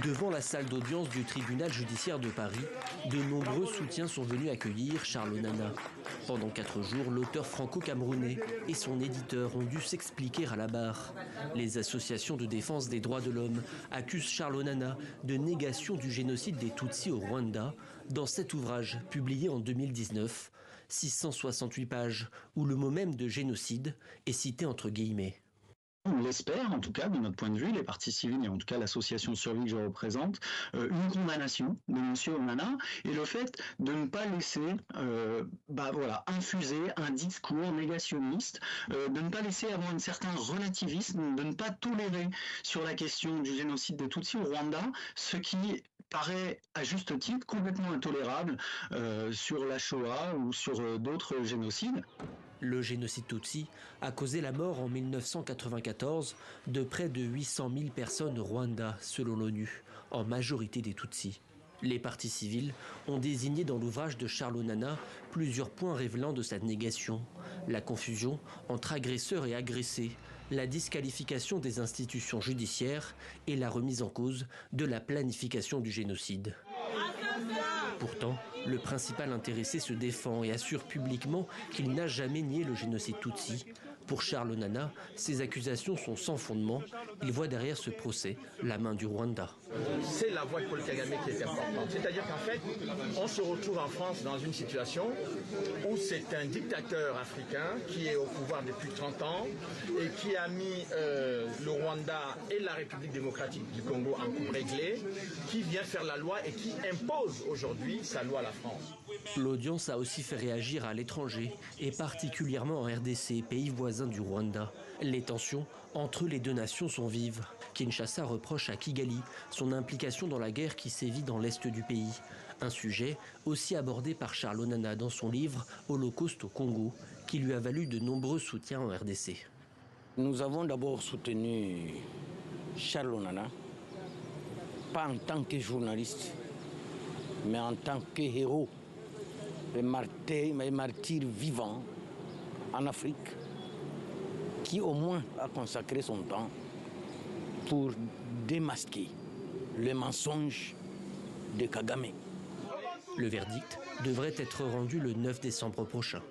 Devant la salle d'audience du tribunal judiciaire de Paris, de nombreux soutiens sont venus accueillir Charles Onana. Pendant 4 jours, l'auteur franco-camerounais et son éditeur ont dû s'expliquer à la barre. Les associations de défense des droits de l'homme accusent Charles Onana de négation du génocide des Tutsis au Rwanda dans cet ouvrage publié en 2019, 668 pages, où le mot même de génocide est cité entre guillemets. On l'espère, en tout cas, de notre point de vue, les parties civiles et en tout cas l'association de survie que je représente, une condamnation de M. Onana et le fait de ne pas laisser infuser un discours négationniste, de ne pas laisser avoir un certain relativisme, de ne pas tolérer sur la question du génocide des Tutsis au Rwanda, ce qui paraît à juste titre complètement intolérable sur la Shoah ou sur d'autres génocides. Le génocide Tutsi a causé la mort en 1994 de près de 800 000 personnes au Rwanda, selon l'ONU, en majorité des Tutsis. Les parties civiles ont désigné dans l'ouvrage de Charles Onana plusieurs points révélant de sa négation. La confusion entre agresseurs et agressés, la disqualification des institutions judiciaires et la remise en cause de la planification du génocide. Pourtant, le principal intéressé se défend et assure publiquement qu'il n'a jamais nié le génocide Tutsi. Pour Charles Onana, ces accusations sont sans fondement. Il voit derrière ce procès la main du Rwanda. C'est la voix de Paul Kagame qui est importante. C'est-à-dire qu'en fait, on se retrouve en France dans une situation où c'est un dictateur africain qui est au pouvoir depuis 30 ans et qui a mis le Rwanda et la République démocratique du Congo en coupe réglée, qui vient faire la loi et qui impose aujourd'hui sa loi à la France. L'audience a aussi fait réagir à l'étranger et particulièrement en RDC, pays voisin du Rwanda. Les tensions entre les deux nations sont vives. Kinshasa reproche à Kigali son implication dans la guerre qui sévit dans l'est du pays. Un sujet aussi abordé par Charles Onana dans son livre Holocauste au Congo, qui lui a valu de nombreux soutiens en RDC. Nous avons d'abord soutenu Charles Onana, pas en tant que journaliste, mais en tant que héros, et martyr vivant en Afrique, qui au moins a consacré son temps pour démasquer le mensonge de Kagame. Le verdict devrait être rendu le 9 décembre prochain.